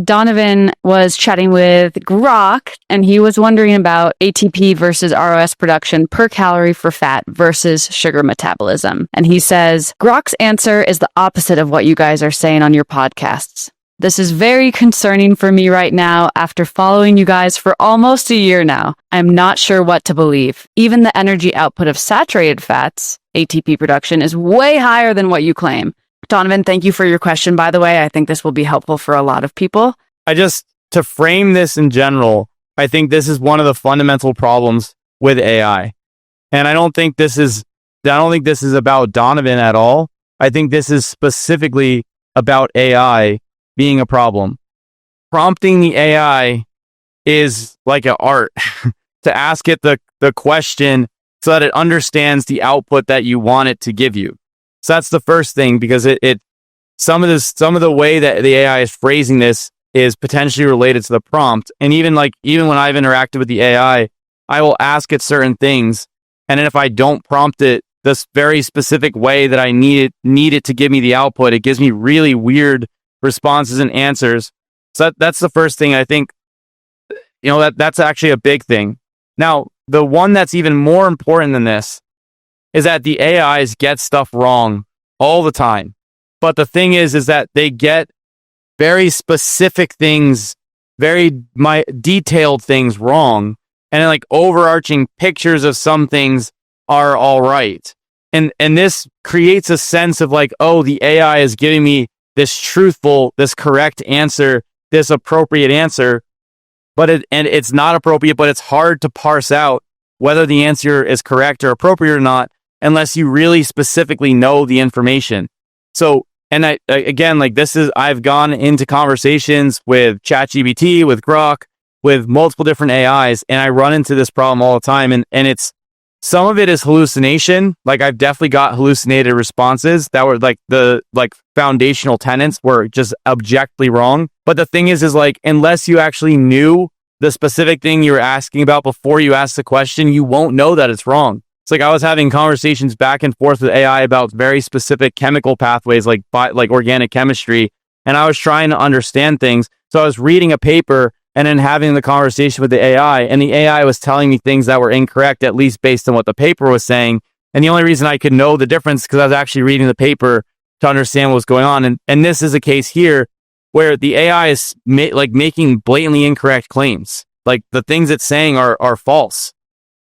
Donovan was chatting with Grok, and he was wondering about ATP versus ROS production per calorie for fat versus sugar metabolism. And he says, Grok's answer is the opposite of what you guys are saying on your podcasts. This is very concerning for me right now after following you guys for almost a year now. I'm not sure what to believe. Even the energy output of saturated fats, ATP production, is way higher than what you claim. Donovan, thank you for your question, by the way. I think this will be helpful for a lot of people. To frame this in general, I think this is one of the fundamental problems with AI. And I don't think this is about Donovan at all. I think this is specifically about AI being a problem. Prompting the AI is like an art to ask it the question so that it understands the output that you want it to give you. So that's the first thing, because some of the way that the AI is phrasing this is potentially related to the prompt. And even when I've interacted with the AI, I will ask it certain things, and then if I don't prompt it this very specific way that I need it to give me the output, it gives me really weird responses and answers. So that's the first thing. I think that's actually a big thing. Now, the one that's even more important than this is that the AIs get stuff wrong all the time. But the thing is that they get very specific things, very detailed things wrong. And like overarching pictures of some things are all right. And this creates a sense of like, oh, the AI is giving me this truthful, this correct answer, this appropriate answer. But it's not appropriate, but it's hard to parse out whether the answer is correct or appropriate or not, unless you really specifically know the information. So, and I've gone into conversations with ChatGPT, with Grok, with multiple different AIs, and I run into this problem all the time. And it's, some of it is hallucination. Like I've definitely got hallucinated responses that were the foundational tenets were just objectively wrong. But the thing is like, unless you actually knew the specific thing you were asking about before you asked the question, you won't know that it's wrong. It's like I was having conversations back and forth with AI about very specific chemical pathways, like organic chemistry, and I was trying to understand things. So I was reading a paper and then having the conversation with the AI, and the AI was telling me things that were incorrect, at least based on what the paper was saying. And the only reason I could know the difference because I was actually reading the paper to understand what was going on. And this is a case here where the AI is making blatantly incorrect claims. Like the things it's saying are false.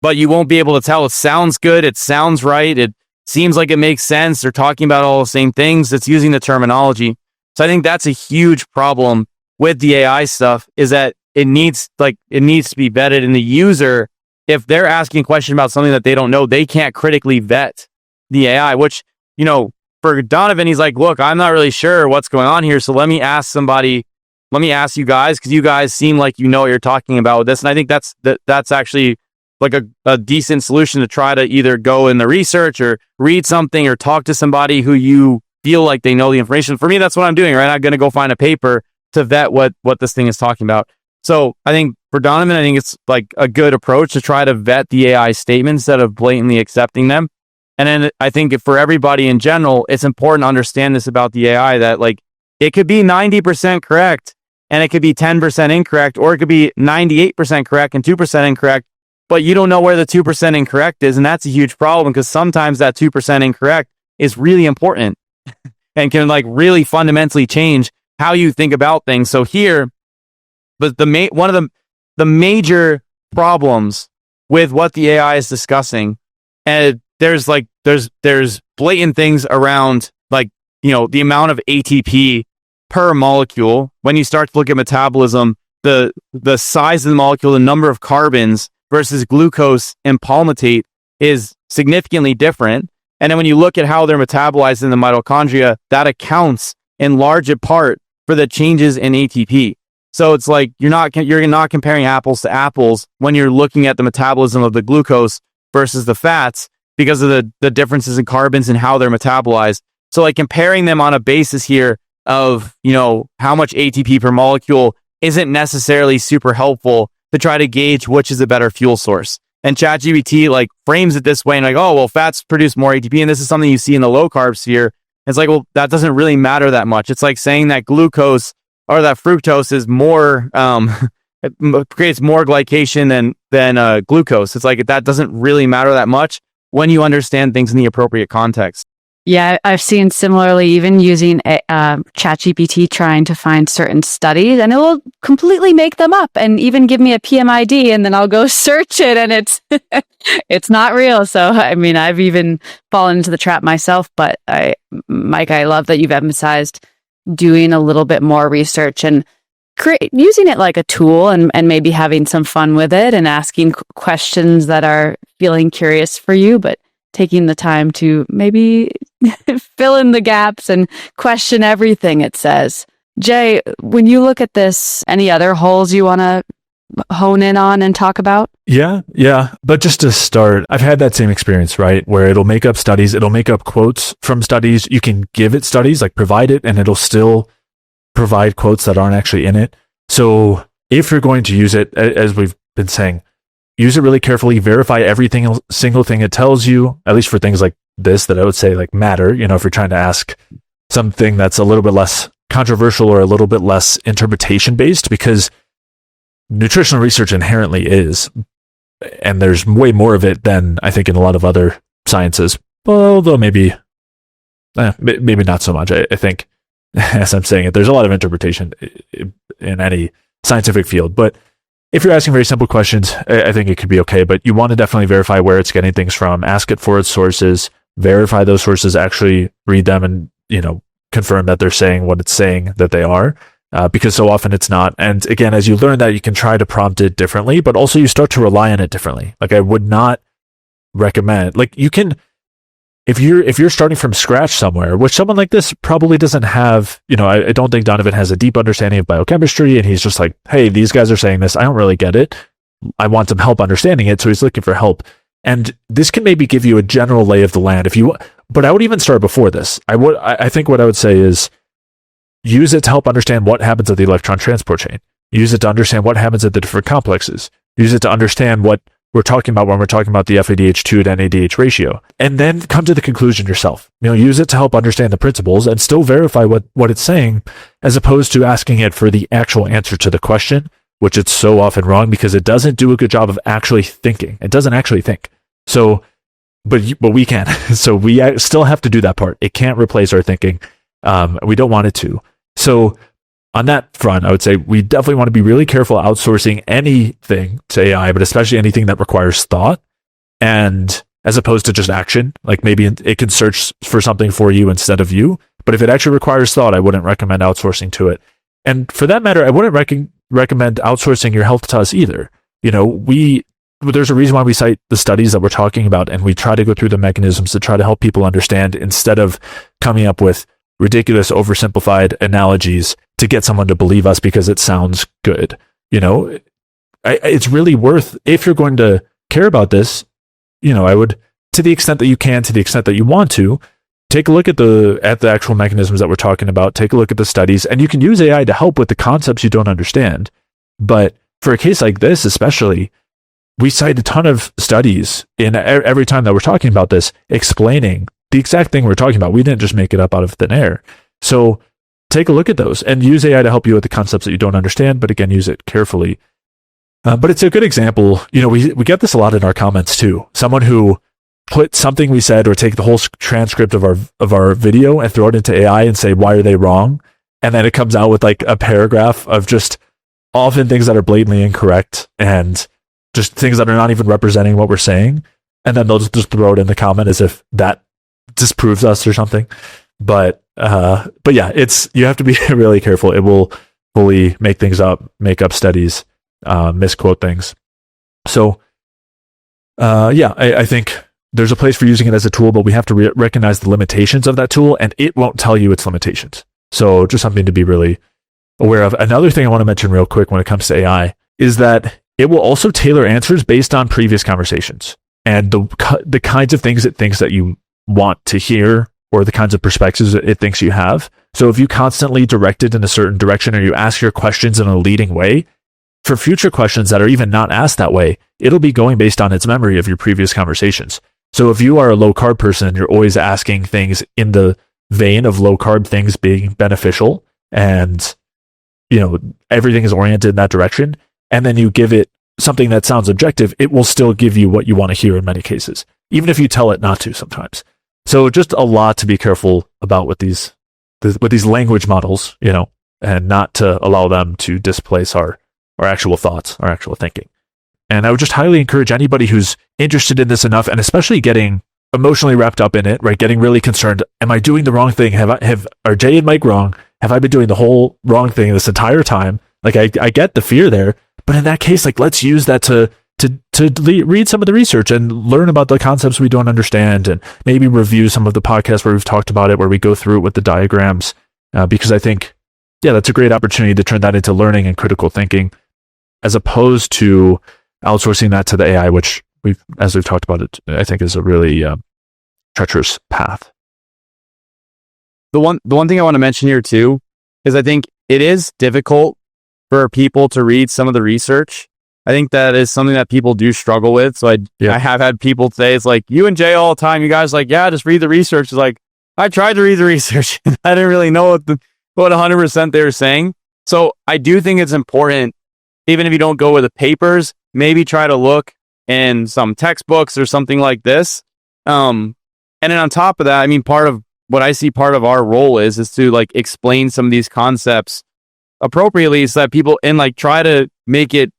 But you won't be able to tell. It sounds good. It sounds right. It seems like it makes sense. They're talking about all the same things. It's using the terminology. So I think that's a huge problem with the AI stuff, is that it needs to be vetted. And the user, if they're asking a question about something that they don't know, they can't critically vet the AI, which, for Donovan, he's like, look, I'm not really sure what's going on here. So let me ask you guys, because you guys seem like you know what you're talking about with this. And I think that's actually like a decent solution, to try to either go in the research or read something or talk to somebody who you feel like they know the information. For me, that's what I'm doing, right? I'm going to go find a paper to vet what this thing is talking about. So I think for Donovan, I think it's like a good approach to try to vet the AI statements instead of blatantly accepting them. And then I think for everybody in general, it's important to understand this about the AI, that like it could be 90% correct and it could be 10% incorrect, or it could be 98% correct and 2% incorrect. But you don't know where the 2% incorrect is. And that's a huge problem, because sometimes that 2% incorrect is really important and can like really fundamentally change how you think about things. So here, but one of the major problems with what the AI is discussing, and there's blatant things around the amount of ATP per molecule. When you start to look at metabolism, the size of the molecule, the number of carbons versus glucose and palmitate is significantly different. And then when you look at how they're metabolized in the mitochondria, that accounts in large part for the changes in ATP. So it's like you're not comparing apples to apples when you're looking at the metabolism of the glucose versus the fats, because of the differences in carbons and how they're metabolized. So like comparing them on a basis here of, how much ATP per molecule isn't necessarily super helpful to try to gauge which is a better fuel source. And ChatGPT frames it this way, and oh, well, fats produce more ATP, and this is something you see in the low carb sphere. It's like, well, that doesn't really matter that much. It's like saying that glucose that fructose is more it creates more glycation than glucose. It's like that doesn't really matter that much when you understand things in the appropriate context. Yeah, I've seen similarly, even using ChatGPT trying to find certain studies, and it will completely make them up and even give me a PMID, and then I'll go search it, and it's not real. So, I mean, I've even fallen into the trap myself. But Mike, I love that you've emphasized doing a little bit more research and using it like a tool, and maybe having some fun with it and asking questions that are feeling curious for you, but taking the time to maybe fill in the gaps and question everything it says. Jay, when you look at this, any other holes you want to hone in on and talk about? Yeah. But just to start, I've had that same experience, right? Where it'll make up studies, it'll make up quotes from studies. You can give it studies, like provide it, and it'll still provide quotes that aren't actually in it. So if you're going to use it, as we've been saying, use it really carefully, verify everything, single thing it tells you, at least for things like this that I would say like matter. You know, if you're trying to ask something that's a little bit less controversial or a little bit less interpretation based, because nutritional research inherently is, and there's way more of it than I think in a lot of other sciences, although maybe not so much. I think, as I'm saying it, there's a lot of interpretation in any scientific field, but if you're asking very simple questions, I think it could be okay, but you want to definitely verify where it's getting things from, ask it for its sources, verify those sources, actually read them and, confirm that they're saying what it's saying that they are, because so often it's not. And again, as you learn that, you can try to prompt it differently, but also you start to rely on it differently. Like I would not recommend, like you can, if you're starting from scratch somewhere, which someone like this probably doesn't have, I don't think Donovan has a deep understanding of biochemistry, and he's just like, hey, these guys are saying this, I don't really get it, I want some help understanding it, so he's looking for help. And this can maybe give you a general lay of the land but I would even start before this. I think what I would say is use it to help understand what happens at the electron transport chain. Use it to understand what happens at the different complexes. Use it to understand what we're talking about when we're talking about the FADH2 to NADH ratio, and then come to the conclusion yourself. Use it to help understand the principles and still verify what it's saying, as opposed to asking it for the actual answer to the question, which it's so often wrong because it doesn't do a good job of actually thinking. It doesn't actually think. So, but we can. So we still have to do that part. It can't replace our thinking. We don't want it to. So on that front, I would say we definitely want to be really careful outsourcing anything to AI, but especially anything that requires thought, and as opposed to just action. Like maybe it can search for something for you instead of you, but if it actually requires thought, I wouldn't recommend outsourcing to it. And for that matter, I wouldn't recommend outsourcing your health to us either. There's a reason why we cite the studies that we're talking about, and we try to go through the mechanisms to try to help people understand, instead of coming up with ridiculous, oversimplified analogies to get someone to believe us because it sounds good. It's really worth, if you're going to care about this, I would, to the extent that you can, to the extent that you want to, take a look at the actual mechanisms that we're talking about, take a look at the studies, and you can use AI to help with the concepts you don't understand. But for a case like this, especially, we cite a ton of studies in every time that we're talking about this, explaining the exact thing we're talking about. We didn't just make it up out of thin air. So take a look at those and use AI to help you with the concepts that you don't understand, but again, use it carefully. But it's a good example. We get this a lot in our comments too. Someone who put something we said, or take the whole transcript of our video and throw it into AI and say, why are they wrong? And then it comes out with like a paragraph of just often things that are blatantly incorrect and just things that are not even representing what we're saying. And then they'll just throw it in the comment as if that disproves us or something. But yeah, you have to be really careful. It will fully make things up, make up studies, misquote things. So I think there's a place for using it as a tool, but we have to recognize the limitations of that tool, and it won't tell you its limitations. So just something to be really aware of. Another thing I want to mention real quick when it comes to AI is that it will also tailor answers based on previous conversations and the kinds of things it thinks that you want to hear, or the kinds of perspectives it thinks you have. So if you constantly direct it in a certain direction, or you ask your questions in a leading way, for future questions that are even not asked that way, it'll be going based on its memory of your previous conversations. So if you are a low carb person, you're always asking things in the vein of low carb things being beneficial, and everything is oriented in that direction, and then you give it something that sounds objective, it will still give you what you want to hear in many cases, even if you tell it not to sometimes. So just a lot to be careful about with these language models, and not to allow them to displace our actual thoughts, our actual thinking. And I would just highly encourage anybody who's interested in this enough, and especially getting emotionally wrapped up in it, right? Getting really concerned. Am I doing the wrong thing? Are Jay and Mike wrong? Have I been doing the whole wrong thing this entire time? Like, I get the fear there, but in that case, like, let's use that to read some of the research and learn about the concepts we don't understand, and maybe review some of the podcasts where we've talked about it, where we go through it with the diagrams, because I think, that's a great opportunity to turn that into learning and critical thinking, as opposed to outsourcing that to the AI, which as we've talked about it, I think is a really treacherous path. The one thing I want to mention here too is I think it is difficult for people to read some of the research. I think that is something that people do struggle with. So I have had people say, it's like, you and Jay all the time, you guys like, just read the research. It's like, I tried to read the research and I didn't really know what 100% they were saying. So I do think it's important, even if you don't go with the papers, maybe try to look in some textbooks or something like this. And then on top of that, I mean, part of what I see part of our role is to like explain some of these concepts appropriately, so that people, and like try to make it,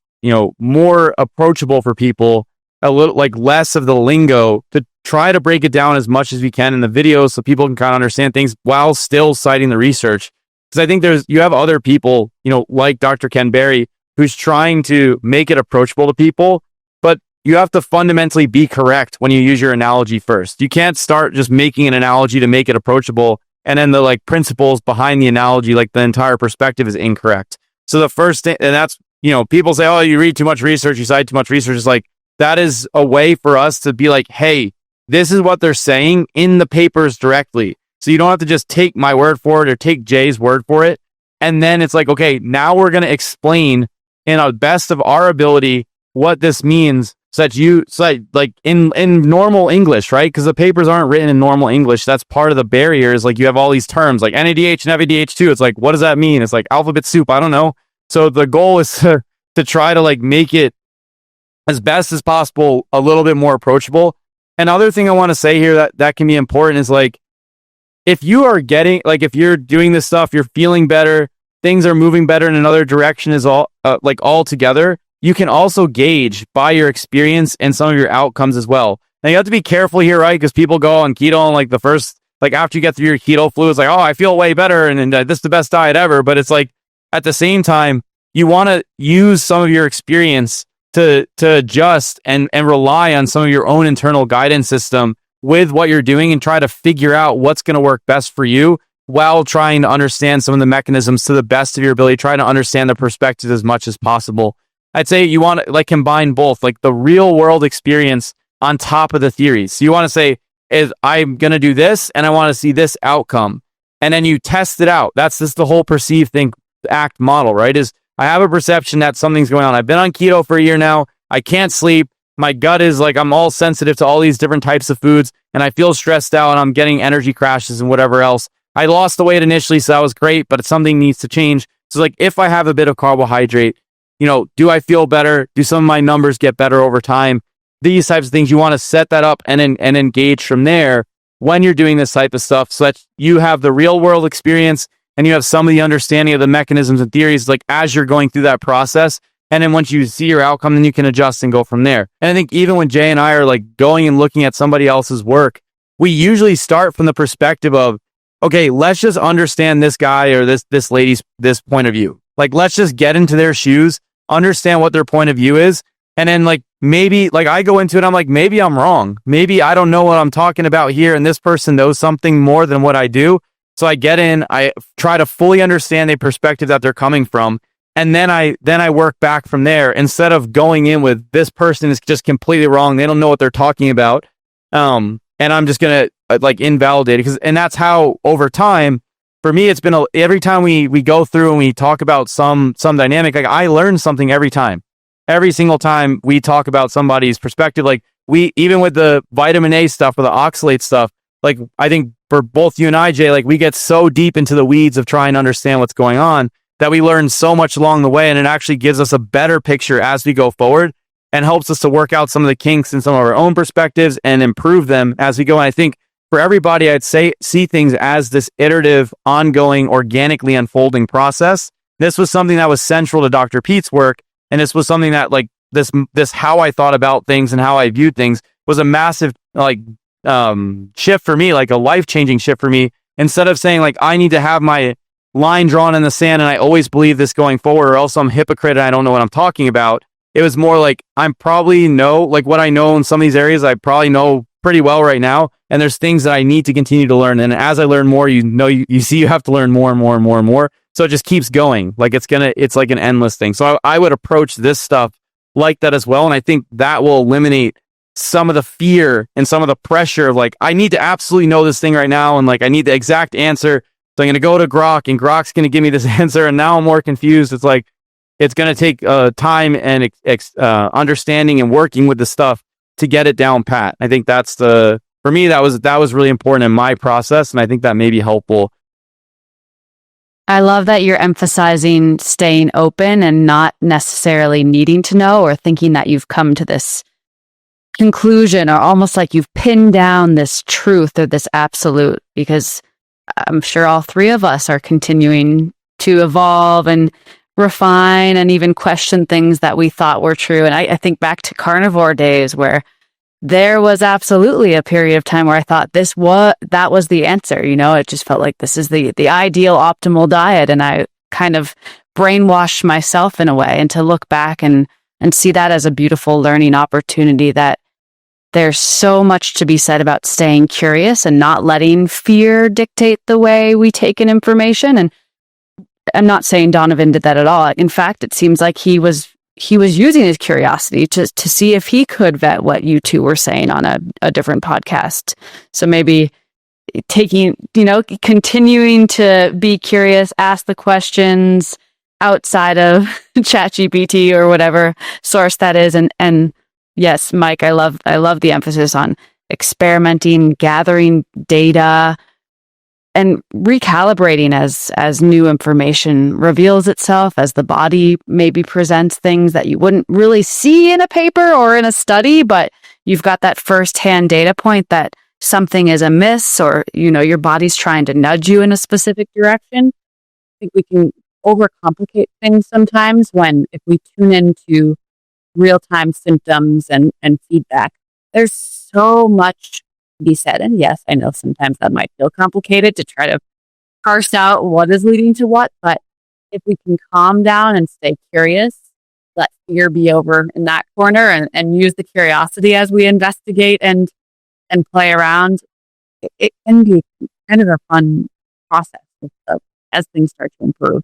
more approachable for people, a little like less of the lingo, to try to break it down as much as we can in the videos so people can kind of understand things while still citing the research. Because I think you have other people, like Dr. Ken Berry, who's trying to make it approachable to people, but you have to fundamentally be correct when you use your analogy first. You can't start just making an analogy to make it approachable, and then the like principles behind the analogy, like the entire perspective, is incorrect. So the first thing, and that's, people say, oh, you read too much research, you cite too much research. It's like, that is a way for us to be like, hey, this is what they're saying in the papers directly. So you don't have to just take my word for it or take Jay's word for it. And then it's like, okay, now we're going to explain in the best of our ability what this means, so that like in normal English, right? Because the papers aren't written in normal English. That's part of the barrier, is like you have all these terms like NADH and FADH2. It's like, what does that mean? It's like alphabet soup. I don't know. So the goal is to try to like make it as best as possible a little bit more approachable. Another thing I want to say here that can be important is like, if you're doing this stuff, you're feeling better, things are moving better in another direction, is all together, you can also gauge by your experience and some of your outcomes as well. Now you have to be careful here, right? Because people go on keto and like the first, like after you get through your keto flu, it's like, oh, I feel way better and this is the best diet ever. But it's like, at the same time, you want to use some of your experience to adjust and rely on some of your own internal guidance system with what you're doing, and try to figure out what's going to work best for you, while trying to understand some of the mechanisms to the best of your ability, trying to understand the perspective as much as possible. I'd say you want to like combine both, like the real world experience on top of the theories. So you want to say, I'm going to do this and I want to see this outcome. And then you test it out. That's just the whole perceive, think, act model, right? Is I have a perception that something's going on. I've been on keto for a year now. I can't sleep. My gut is like, I'm all sensitive to all these different types of foods, and I feel stressed out, and I'm getting energy crashes and whatever else. I lost the weight initially, so that was great, but something needs to change. So like, if I have a bit of carbohydrate, do I feel better? Do some of my numbers get better over time? These types of things, you want to set that up and engage from there when you're doing this type of stuff, so that you have the real world experience and you have some of the understanding of the mechanisms and theories, like as you're going through that process. And then once you see your outcome, then you can adjust and go from there. And I think even when Jay and I are like going and looking at somebody else's work, we usually start from the perspective of, okay, let's just understand this guy or this lady's this point of view. Like, let's just get into their shoes, understand what their point of view is. And then like, maybe like I go into it, I'm like, maybe I'm wrong. Maybe I don't know what I'm talking about here, and this person knows something more than what I do. So I get in, I try to fully understand the perspective that they're coming from. And then I work back from there, instead of going in with, this person is just completely wrong, they don't know what they're talking about. And I'm just going to like invalidate it. And that's how over time, for me, it's been every time we go through and we talk about some dynamic, like I learn something every time. Every single time we talk about somebody's perspective, like even with the vitamin A stuff or the oxalate stuff, like I think for both you and I, Jay, like we get so deep into the weeds of trying to understand what's going on. that we learn so much along the way, and it actually gives us a better picture as we go forward and helps us to work out some of the kinks in some of our own perspectives and improve them as we go. And I think for everybody, I'd say see things as this iterative, ongoing, organically unfolding process. This was something that was central to Dr. Pete's work, and this was something that like this how I thought about things and how I viewed things was a massive shift for me, like a life-changing shift for me. Instead of saying like I need to have my line drawn in the sand and I always believe this going forward, or else I'm a hypocrite and I don't know what I'm talking about. It was more like I'm probably know like what I know in some of these areas I probably know pretty well right now, and there's things that I need to continue to learn. And as I learn more, you see you have to learn more and more and more and more. So it just keeps going. Like it's like an endless thing. So I would approach this stuff like that as well, and I think that will eliminate some of the fear and some of the pressure of like I need to absolutely know this thing right now, and like I need the exact answer. So I'm going to go to Grok, and Grok's going to give me this answer, and now I'm more confused. It's like it's going to take time and understanding and working with the stuff to get it down pat. I think that's for me, that was really important in my process, and I think that may be helpful. I love that you're emphasizing staying open and not necessarily needing to know or thinking that you've come to this conclusion or almost like you've pinned down this truth or this absolute, because I'm sure all three of us are continuing to evolve and refine and even question things that we thought were true. And I think back to carnivore days where there was absolutely a period of time where I thought that was the answer. You know, it just felt like this is the ideal optimal diet. And I kind of brainwashed myself in a way, and to look back and see that as a beautiful learning opportunity, that there's so much to be said about staying curious and not letting fear dictate the way we take in information. And I'm not saying Donovan did that at all. In fact, it seems like he was using his curiosity to see if he could vet what you two were saying on a different podcast. So maybe continuing to be curious, ask the questions outside of ChatGPT or whatever source that is. And yes, Mike, I love the emphasis on experimenting, gathering data, and recalibrating as new information reveals itself, as the body maybe presents things that you wouldn't really see in a paper or in a study, but you've got that firsthand data point that something is amiss, or your body's trying to nudge you in a specific direction. I think we can overcomplicate things sometimes if we tune into real-time symptoms and feedback. There's so much to be said. And yes, I know sometimes that might feel complicated to try to parse out what is leading to what, but if we can calm down and stay curious, let fear be over in that corner and use the curiosity as we investigate and play around, it can be kind of a fun process as things start to improve.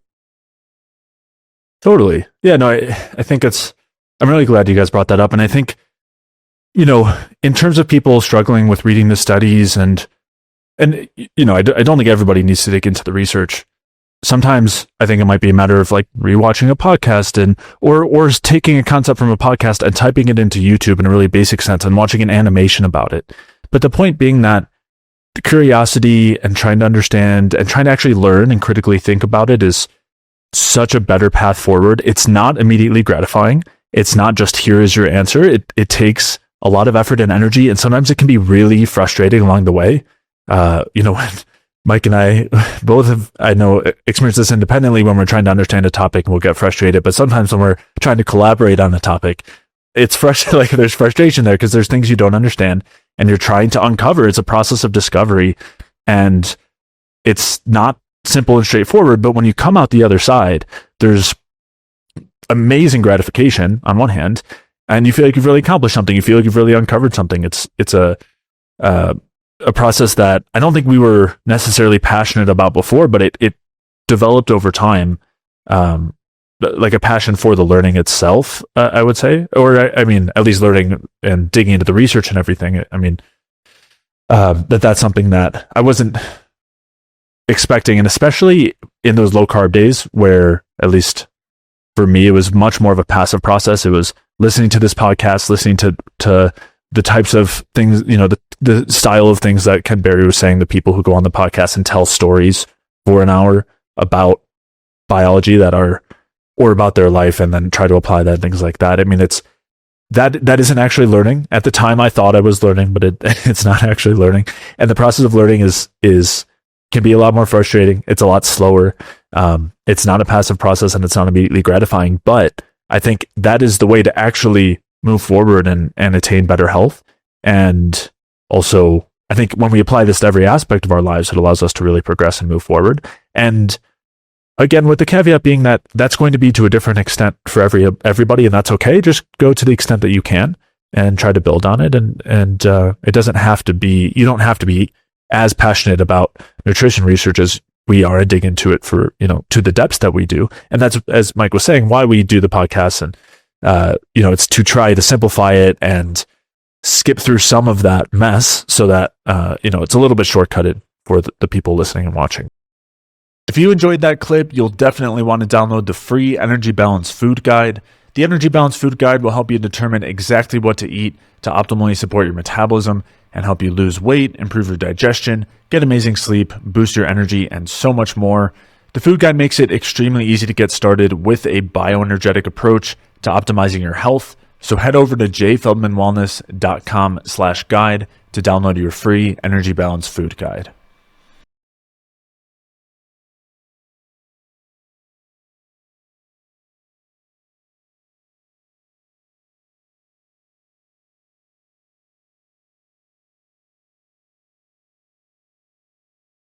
Totally. Yeah, no, I think I'm really glad you guys brought that up. And I think, in terms of people struggling with reading the studies and I don't think everybody needs to dig into the research. Sometimes I think it might be a matter of like rewatching a podcast or taking a concept from a podcast and typing it into YouTube in a really basic sense and watching an animation about it. But the point being that the curiosity and trying to understand and trying to actually learn and critically think about it is such a better path forward. It's not immediately gratifying. It's not just here is your answer. It takes a lot of effort and energy, and sometimes it can be really frustrating along the way. Mike and I both have, I know, experienced this independently when we're trying to understand a topic and we'll get frustrated. But sometimes when we're trying to collaborate on a topic, it's frustrating. Like there's frustration there because there's things you don't understand and you're trying to uncover. It's a process of discovery, and it's not simple and straightforward. But when you come out the other side, there's amazing gratification on one hand, and you feel like you've really accomplished something. You feel like you've really uncovered something. It's a process that I don't think we were necessarily passionate about before, but it developed over time, like a passion for the learning itself, I would say, or I mean, at least learning and digging into the research and everything. I mean, that's something that I wasn't expecting, and especially in those low carb days where, at least for me, it was much more of a passive process. It was listening to this podcast, listening to the types of things, the style of things that Ken Berry was saying, the people who go on the podcast and tell stories for an hour about biology or about their life, and then try to apply that, things like that. I mean, that isn't actually learning. At the time I thought I was learning, but it's not actually learning. And the process of learning can be a lot more frustrating. It's a lot slower. It's not a passive process, and it's not immediately gratifying, but I think that is the way to actually move forward and attain better health. And also, I think when we apply this to every aspect of our lives, it allows us to really progress and move forward. And again, with the caveat being that that's going to be to a different extent for everybody, and that's okay. Just go to the extent that you can and try to build on it. And it doesn't have to be, you don't have to be as passionate about nutrition research as we are and dig into it for, to the depths that we do. And that's, as Mike was saying, why we do the podcast. And, it's to try to simplify it and skip through some of that mess so that, it's a little bit shortcutted for the people listening and watching. If you enjoyed that clip, you'll definitely want to download the free Energy Balance Food Guide. The Energy Balance Food Guide will help you determine exactly what to eat to optimally support your metabolism and help you lose weight, improve your digestion, get amazing sleep, boost your energy, and so much more. The food guide makes it extremely easy to get started with a bioenergetic approach to optimizing your health. So head over to jfeldmanwellness.com/guide to download your free Energy Balance Food Guide.